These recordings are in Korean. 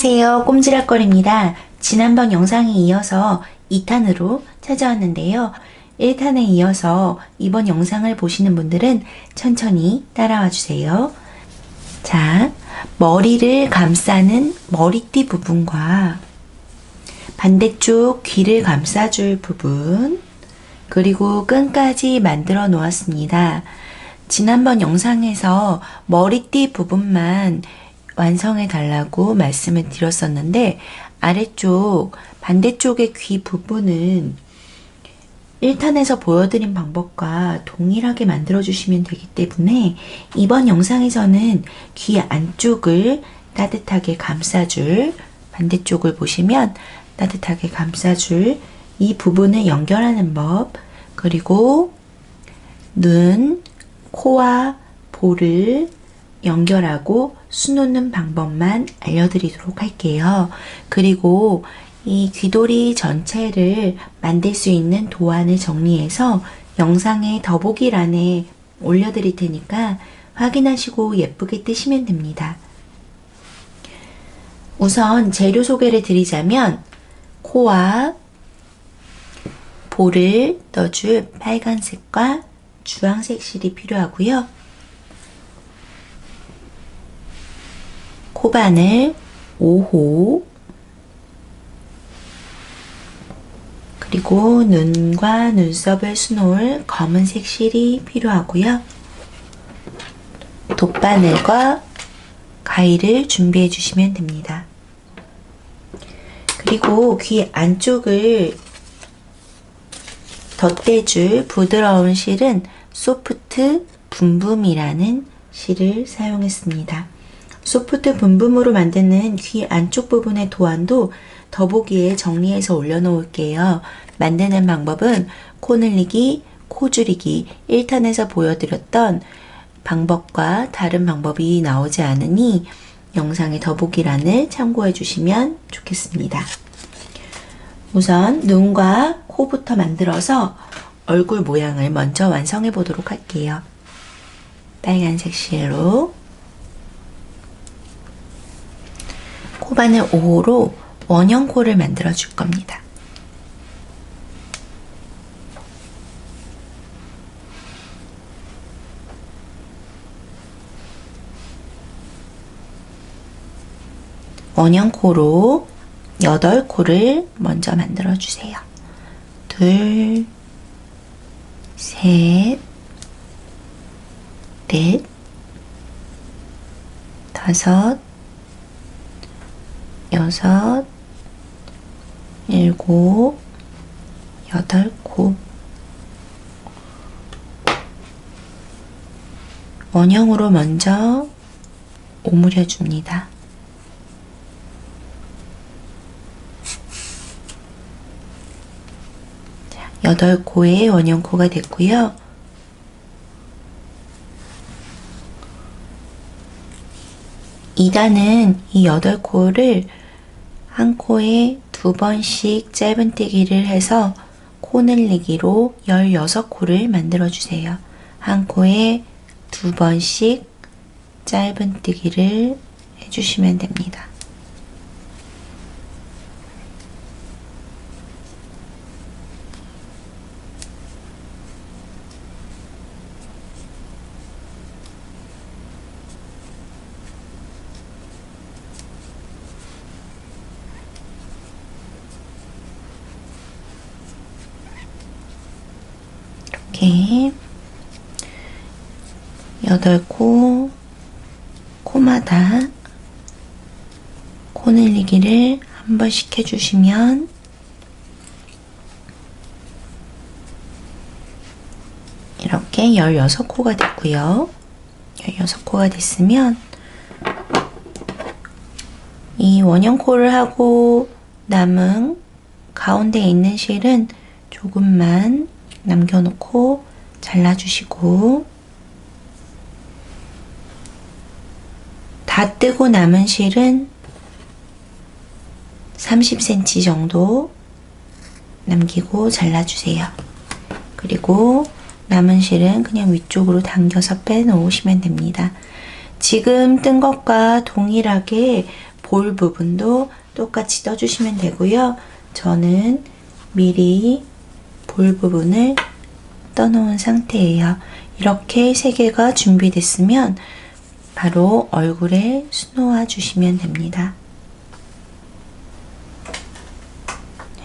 안녕하세요. 꼼지락거리입니다. 지난번 영상에 이어서 2탄으로 찾아왔는데요. 1탄에 이어서 이번 영상을 보시는 분들은 천천히 따라와 주세요. 자, 머리를 감싸는 머리띠 부분과 반대쪽 귀를 감싸줄 부분, 그리고 끈까지 만들어 놓았습니다. 지난번 영상에서 머리띠 부분만 완성해 달라고 말씀을 드렸었는데, 아래쪽 반대쪽의 귀 부분은 1탄에서 보여드린 방법과 동일하게 만들어 주시면 되기 때문에 이번 영상에서는 귀 안쪽을 따뜻하게 감싸줄, 반대쪽을 보시면 따뜻하게 감싸줄 이 부분을 연결하는 법, 그리고 눈, 코와 볼을 연결하고 수놓는 방법만 알려드리도록 할게요. 그리고 이 귀돌이 전체를 만들 수 있는 도안을 정리해서 영상의 더보기란에 올려드릴 테니까 확인하시고 예쁘게 뜨시면 됩니다. 우선 재료 소개를 드리자면 코와 볼을 넣어줄 빨간색과 주황색 실이 필요하고요. 코바늘 5호, 그리고 눈과 눈썹을 수놓을 검은색 실이 필요하고요. 돗바늘과 가위를 준비해 주시면 됩니다. 그리고 귀 안쪽을 덧대줄 부드러운 실은 소프트 붐붐이라는 실을 사용했습니다. 소프트 붐붐으로 만드는 귀 안쪽 부분의 도안도 더보기에 정리해서 올려놓을게요. 만드는 방법은 코 늘리기, 코 줄이기 1탄에서 보여드렸던 방법과 다른 방법이 나오지 않으니 영상의 더보기란을 참고해 주시면 좋겠습니다. 우선 눈과 코부터 만들어서 얼굴 모양을 먼저 완성해 보도록 할게요. 빨간색 실로 코바늘 5호로 원형 코를 만들어 줄 겁니다. 원형 코로 8코를 먼저 만들어 주세요. 둘, 셋, 넷, 다섯, 여섯, 일곱, 8코. 원형으로 먼저 오므려 줍니다. 자, 8코의 원형코가 됐고요. 이단은 이 8코를 한 코에 2번씩 짧은뜨기를 해서 코 늘리기로 16코를 만들어 주세요. 한 코에 2번씩 짧은뜨기를 해주시면 됩니다. 이렇게 8코 코마다 코 늘리기를 한 번씩 해주시면 이렇게 16코가 됐고요. 16코가 됐으면 이 원형 코를 하고 남은 가운데에 있는 실은 조금만 남겨놓고 잘라주시고, 다 뜨고 남은 실은 30cm 정도 남기고 잘라주세요. 그리고 남은 실은 그냥 위쪽으로 당겨서 빼놓으시면 됩니다. 지금 뜬 것과 동일하게 볼 부분도 똑같이 떠주시면 되고요. 저는 미리 볼 부분을 떠놓은 상태예요. 이렇게 3개가 준비됐으면 바로 얼굴에 수놓아 주시면 됩니다.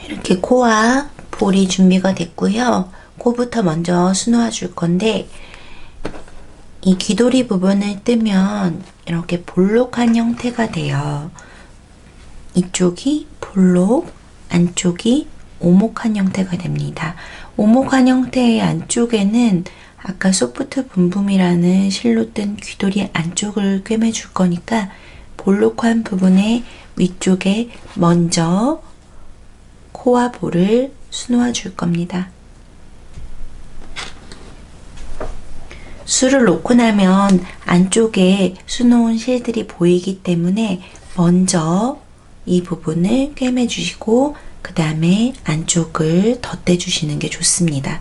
이렇게 코와 볼이 준비가 됐고요. 코부터 먼저 수놓아 줄 건데, 이 귀돌이 부분을 뜨면 이렇게 볼록한 형태가 돼요. 이쪽이 볼록, 안쪽이 오목한 형태가 됩니다. 오목한 형태의 안쪽에는 아까 소프트 붐붐이라는 실로 뜬 귀돌이 안쪽을 꿰매줄 거니까 볼록한 부분의 위쪽에 먼저 코와 볼을 수놓아 줄 겁니다. 술을 놓고 나면 안쪽에 수놓은 실들이 보이기 때문에 먼저 이 부분을 꿰매 주시고 그 다음에 안쪽을 덧대 주시는 게 좋습니다.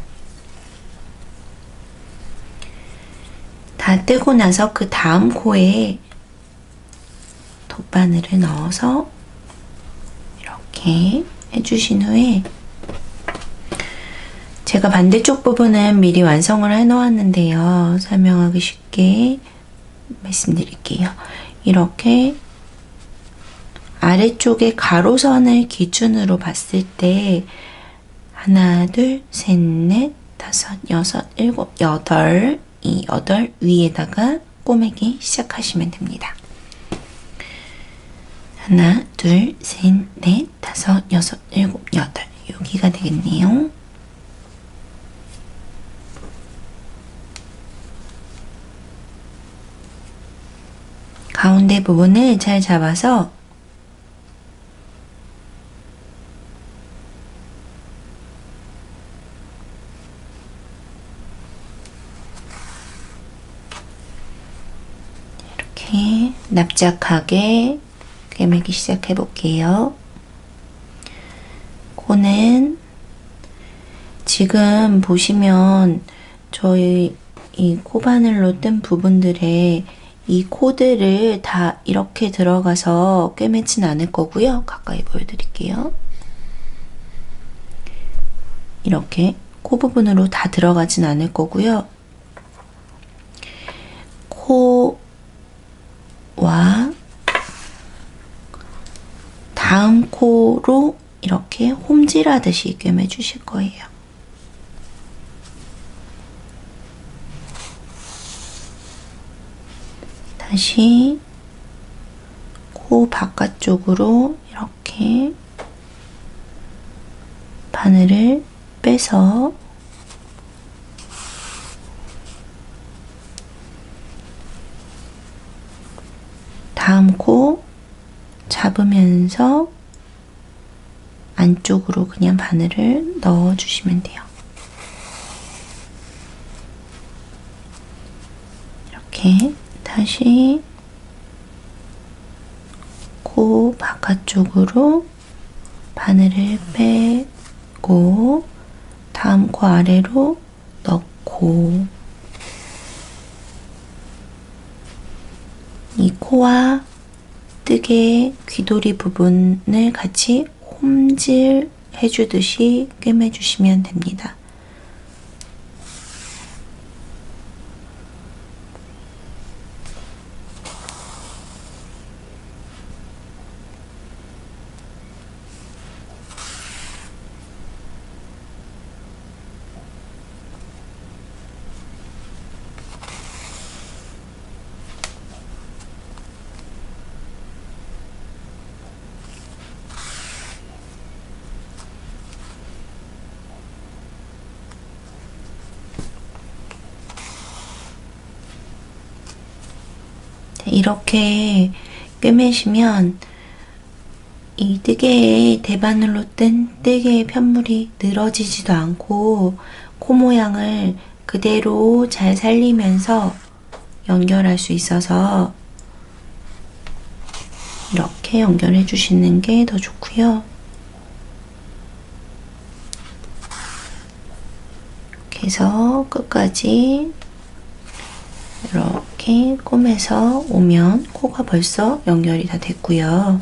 다 떼고 나서 그 다음 코에 돗바늘을 넣어서 이렇게 해주신 후에, 제가 반대쪽 부분은 미리 완성을 해 놓았는데요. 설명하기 쉽게 말씀드릴게요. 이렇게 아래쪽에 가로선을 기준으로 봤을 때 하나, 둘, 셋, 넷, 다섯, 여섯, 일곱, 여덟, 이 8 위에다가 꼬매기 시작하시면 됩니다. 하나, 둘, 셋, 넷, 다섯, 여섯, 일곱, 여덟, 여기가 되겠네요. 가운데 부분을 잘 잡아서 이렇게 납작하게 꿰매기 시작해 볼게요. 코는 지금 보시면 저희 이 코바늘로 뜬 부분들에 이 코들을 다 이렇게 들어가서 꿰매진 않을 거고요. 가까이 보여드릴게요. 이렇게 코 부분으로 다 들어가진 않을 거고요. 코와 다음 코로 이렇게 홈질하듯이 꿰매 주실 거예요. 다시 코 바깥쪽으로 이렇게 바늘을 빼서 다음 코 잡으면서 안쪽으로 그냥 바늘을 넣어 주시면 돼요. 이렇게 다시 코 바깥쪽으로 바늘을 빼고 다음 코 아래로 넣고, 이 코와 뜨개 귀돌이 부분을 같이 홈질 해주듯이 꿰매주시면 됩니다. 이렇게 꿰매시면 이 뜨개에 대바늘로 뜬 뜨개의 편물이 늘어지지도 않고 코 모양을 그대로 잘 살리면서 연결할 수 있어서 이렇게 연결해 주시는 게 더 좋고요. 이렇게 해서 끝까지 이렇게 이렇게 꼬매서 오면 코가 벌써 연결이 다 됐고요.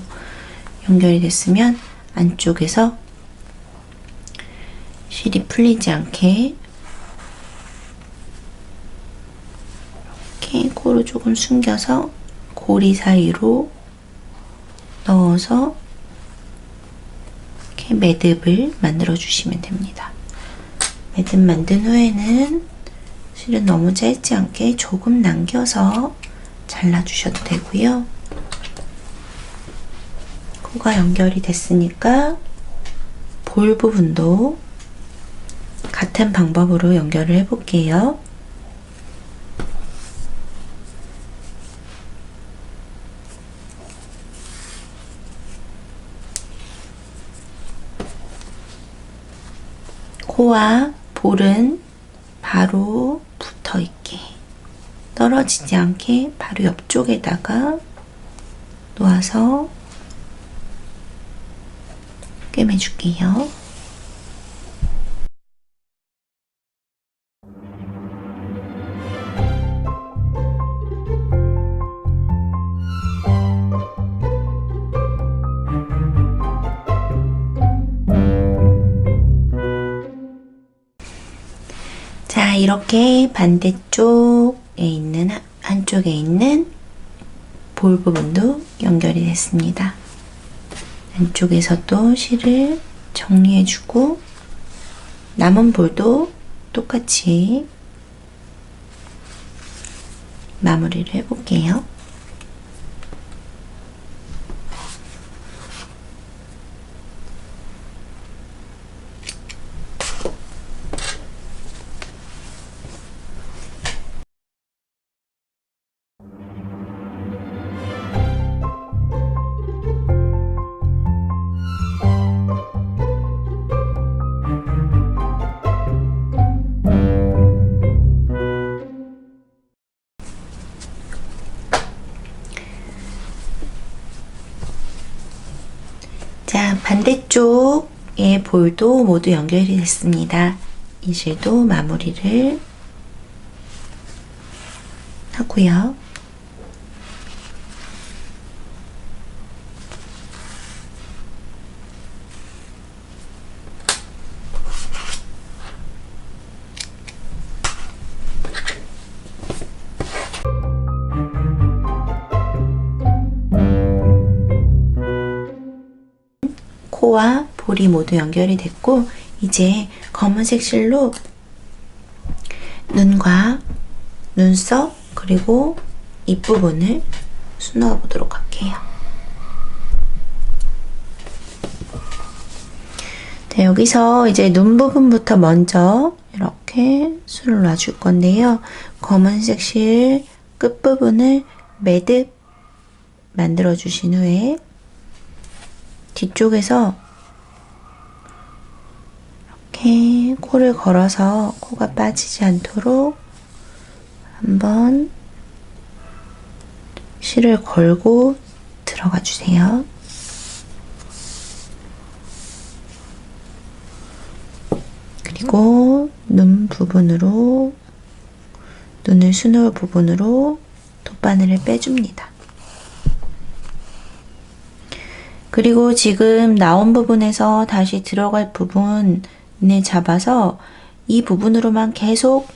연결이 됐으면 안쪽에서 실이 풀리지 않게 이렇게 코를 조금 숨겨서 고리 사이로 넣어서 이렇게 매듭을 만들어 주시면 됩니다. 매듭 만든 후에는 실은 너무 짧지 않게 조금 남겨서 잘라주셔도 되고요. 코가 연결이 됐으니까 볼 부분도 같은 방법으로 연결을 해볼게요. 코와 볼은 바로 붙어있게 떨어지지 않게 바로 옆쪽에다가 놓아서 꿰매줄게요. 자, 이렇게 반대쪽에 있는 한쪽에 있는 볼 부분도 연결이 됐습니다. 안쪽에서도 실을 정리해주고 남은 볼도 똑같이 마무리를 해볼게요. 자, 반대쪽의 볼도 모두 연결이 됐습니다. 이 실도 마무리를 하고요. 코와 볼이 모두 연결이 됐고 이제 검은색 실로 눈과 눈썹 그리고 입 부분을 수놓아 보도록 할게요. 자, 여기서 이제 눈 부분부터 먼저 이렇게 술을 놔줄 건데요. 검은색 실 끝부분을 매듭 만들어 주신 후에 뒤쪽에서 이렇게 코를 걸어서 코가 빠지지 않도록 한번 실을 걸고 들어가 주세요. 그리고 눈 부분으로 눈을 수놓을 부분으로 돗바늘을 빼줍니다. 그리고 지금 나온 부분에서 다시 들어갈 부분을 잡아서 이 부분으로만 계속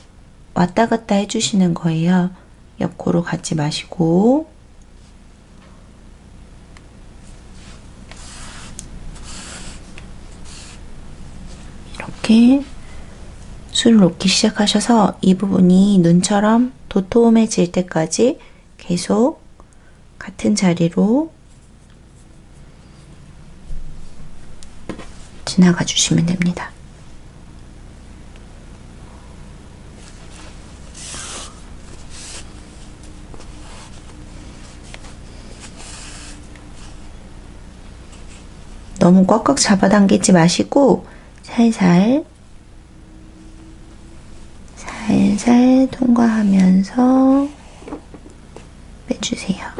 왔다 갔다 해주시는 거예요. 옆코로 가지 마시고 이렇게 술을 놓기 시작하셔서 이 부분이 눈처럼 도톰해질 때까지 계속 같은 자리로 지나가 주시면 됩니다. 너무 꽉꽉 잡아당기지 마시고 살살 통과하면서 빼주세요.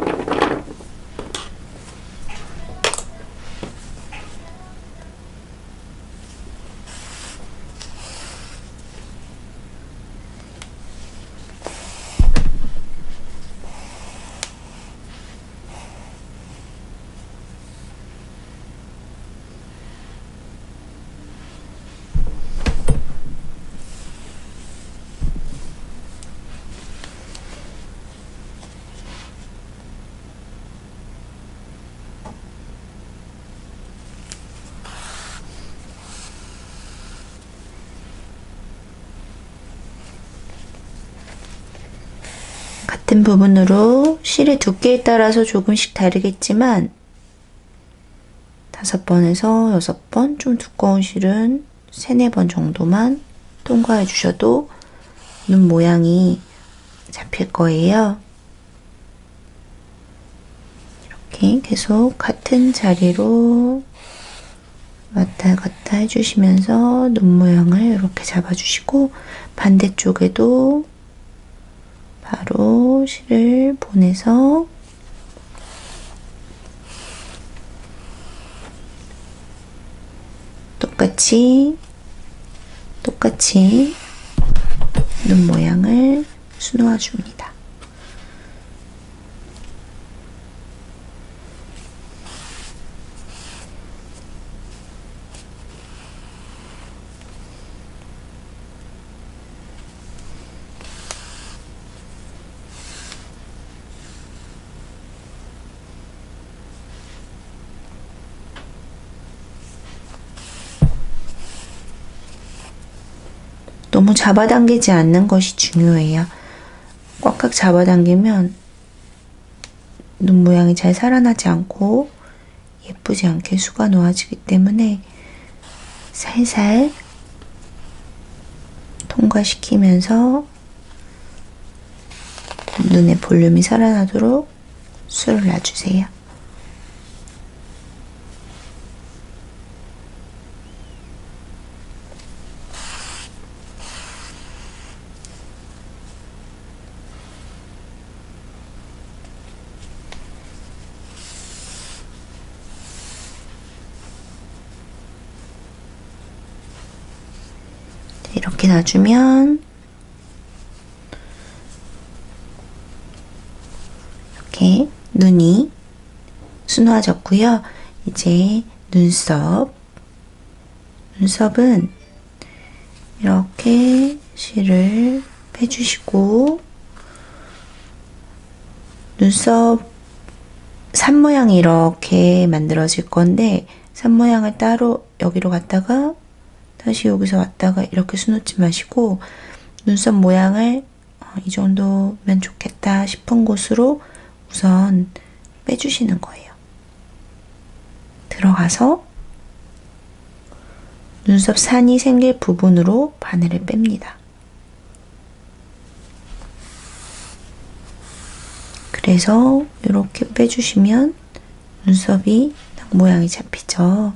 같은 부분으로 실의 두께에 따라서 조금씩 다르겠지만 5번에서 6번, 좀 두꺼운 실은 3, 4번 정도만 통과해 주셔도 눈 모양이 잡힐 거예요. 이렇게 계속 같은 자리로 왔다 갔다 해주시면서 눈 모양을 이렇게 잡아주시고 반대쪽에도 바로 실을 보내서 똑같이 눈 모양을 수놓아 줍니다. 너무 잡아당기지 않는 것이 중요해요. 꽉꽉 잡아당기면 눈 모양이 잘 살아나지 않고 예쁘지 않게 수가 놓아지기 때문에 살살 통과시키면서 눈의 볼륨이 살아나도록 수를 놔주세요. 이렇게 놔주면 이렇게 눈이 수놓아졌고요. 이제 눈썹은 이렇게 실을 빼주시고 눈썹 산 모양이 이렇게 만들어질 건데 산 모양을 따로 여기로 갔다가 다시 여기서 왔다가 이렇게 수놓지 마시고 눈썹 모양을 이 정도면 좋겠다 싶은 곳으로 우선 빼주시는 거예요. 들어가서 눈썹 산이 생길 부분으로 바늘을 뺍니다. 그래서 이렇게 빼주시면 눈썹이 딱 모양이 잡히죠.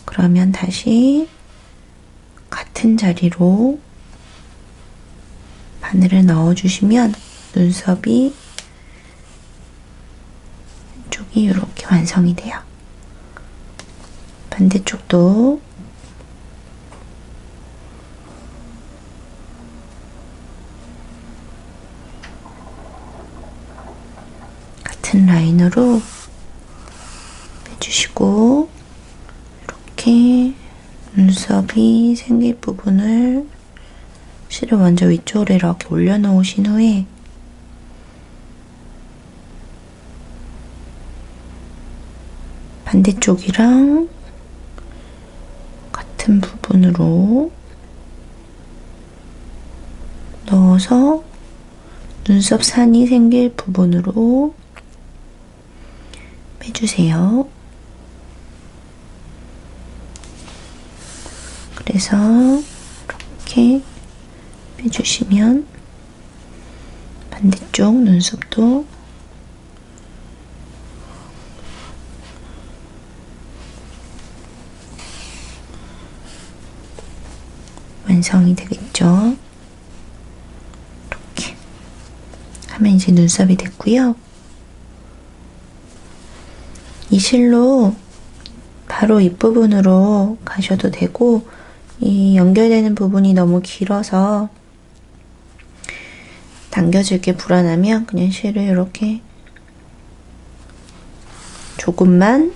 그러면 다시 같은 자리로 바늘을 넣어주시면 눈썹이 쪽이 이렇게 완성이 돼요. 반대쪽도 같은 라인으로 빼주시고 이렇게 눈썹이 생길 부분을 실을 먼저 위쪽으로 이렇게 올려놓으신 후에 반대쪽이랑 같은 부분으로 넣어서 눈썹 산이 생길 부분으로 빼주세요. 그래서 이렇게 빼주시면 반대쪽 눈썹도 완성이 되겠죠. 이렇게 하면 이제 눈썹이 됐고요. 이 실로 바로 윗부분으로 가셔도 되고 이 연결되는 부분이 너무 길어서 당겨질 게 불안하면 그냥 실을 이렇게 조금만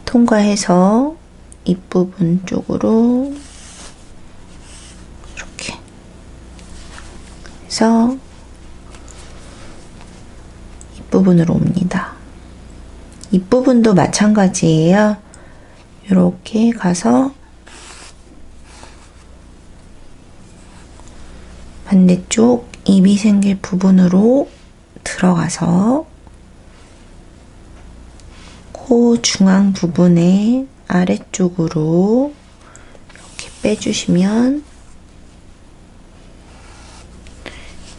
통과해서 윗부분 쪽으로 이렇게 해서 윗부분으로 옵니다. 윗부분도 마찬가지예요. 이렇게 가서 반대쪽 입이 생길 부분으로 들어가서 코 중앙 부분의 아래쪽으로 이렇게 빼주시면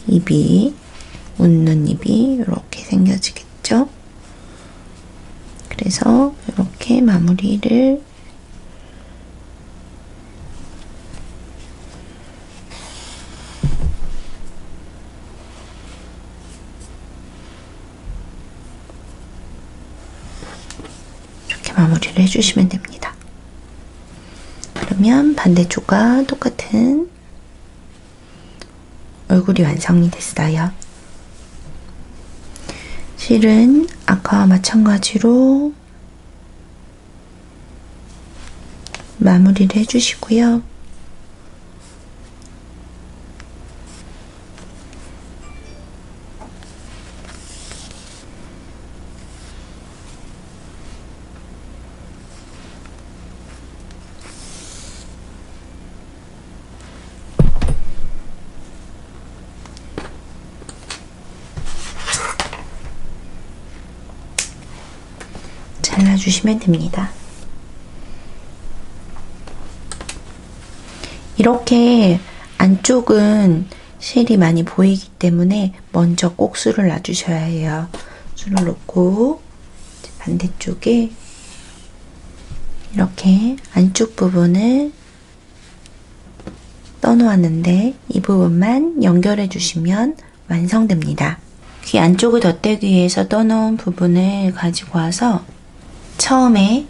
입이, 웃는 입이 이렇게 생겨지겠죠? 그래서 이렇게 마무리를 마무리를 해주시면 됩니다. 그러면 반대쪽과 똑같은 얼굴이 완성이 됐어요. 실은 아까와 마찬가지로 마무리를 해주시고요. 잘라주시면 됩니다. 이렇게 안쪽은 실이 많이 보이기 때문에 먼저 꼭 술을 놔주셔야 해요. 술을 놓고 반대쪽에 이렇게 안쪽 부분을 떠놓았는데 이 부분만 연결해 주시면 완성됩니다. 귀 안쪽을 덧대기 위해서 떠놓은 부분을 가지고 와서 처음에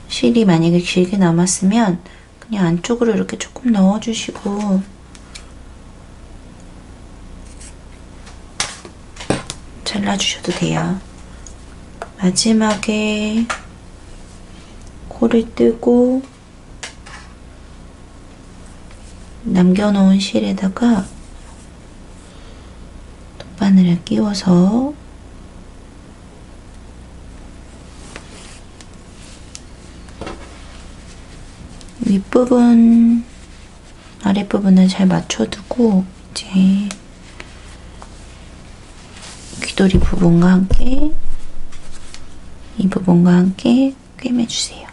실이 만약에 길게 남았으면 그냥 안쪽으로 이렇게 조금 넣어주시고 잘라주셔도 돼요. 마지막에 코를 뜨고 남겨놓은 실에다가 돗바늘을 끼워서 윗부분, 아랫부분을 잘 맞춰두고 이제 귀돌이 부분과 함께 이 부분과 함께 꿰매주세요.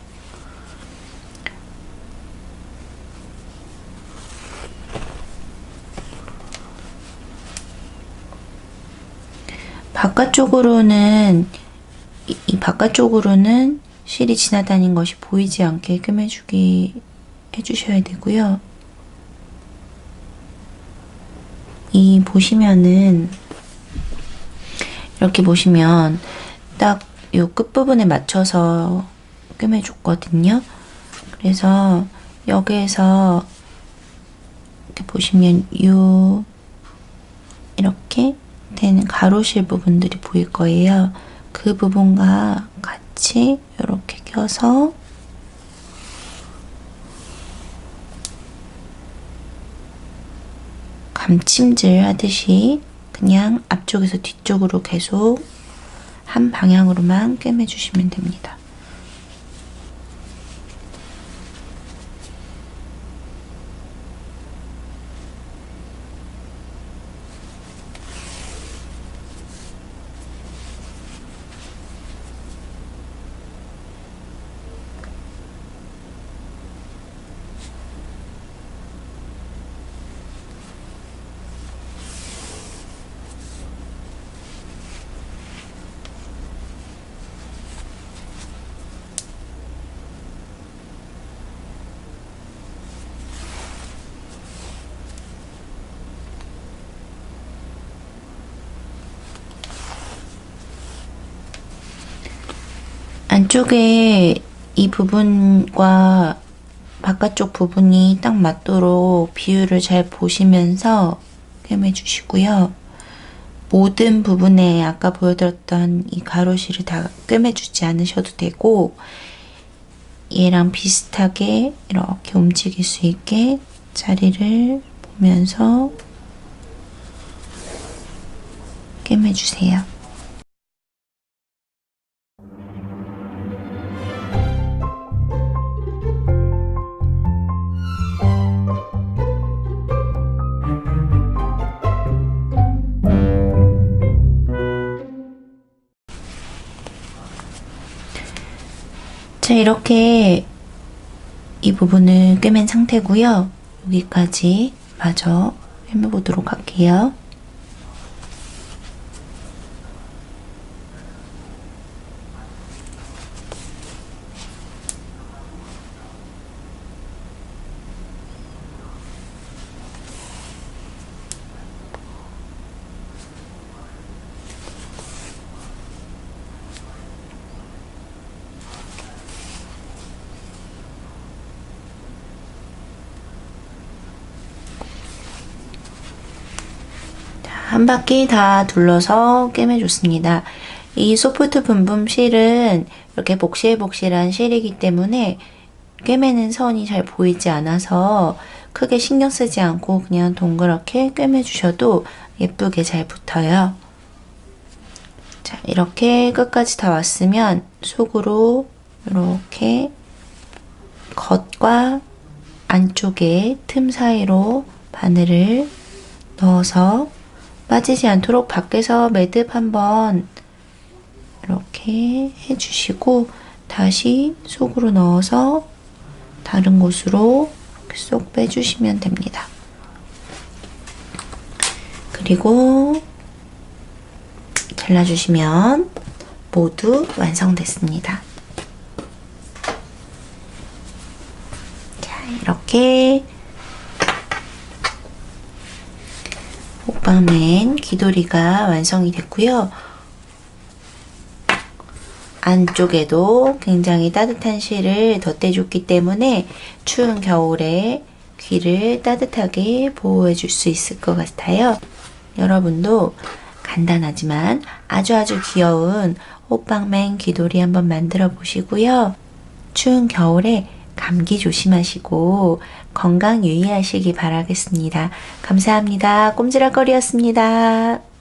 바깥쪽으로는 이 바깥쪽으로는 실이 지나다닌 것이 보이지 않게 꿰매주기 해주셔야 되고요. 이 보시면은 이렇게 보시면 딱 이 끝부분에 맞춰서 꿰매줬거든요. 그래서 여기에서 이렇게 보시면 이렇게 된 가로실 부분들이 보일 거예요. 그 부분과 같이 이렇게 껴서 감침질 하듯이 그냥 앞쪽에서 뒤쪽으로 계속 한 방향으로만 꿰매주시면 됩니다. 안쪽에 이 부분과 바깥쪽 부분이 딱 맞도록 비율을 잘 보시면서 꿰매주시고요. 모든 부분에 아까 보여드렸던 이 가로실을 다 꿰매주지 않으셔도 되고 얘랑 비슷하게 이렇게 움직일 수 있게 자리를 보면서 꿰매주세요. 자, 이렇게 이 부분을 꿰맨 상태고요. 여기까지 마저 꿰매보도록 할게요. 한 바퀴 다 둘러서 꿰매줬습니다. 이 소프트 분분 실은 이렇게 복실복실한 실이기 때문에 꿰매는 선이 잘 보이지 않아서 크게 신경 쓰지 않고 그냥 동그랗게 꿰매주셔도 예쁘게 잘 붙어요. 자, 이렇게 끝까지 다 왔으면 속으로 이렇게 겉과 안쪽에 틈 사이로 바늘을 넣어서 빠지지 않도록 밖에서 매듭 한번 이렇게 해주시고 다시 속으로 넣어서 다른 곳으로 쏙 빼주시면 됩니다. 그리고 잘라주시면 모두 완성됐습니다. 자, 이렇게 호빵맨 귀돌이가 완성이 됐고요. 안쪽에도 굉장히 따뜻한 실을 덧대줬기 때문에 추운 겨울에 귀를 따뜻하게 보호해 줄 수 있을 것 같아요. 여러분도 간단하지만 아주 귀여운 호빵맨 귀돌이 한번 만들어 보시고요. 추운 겨울에 감기 조심하시고 건강 유의하시기 바라겠습니다. 감사합니다. 꼼지락거리였습니다.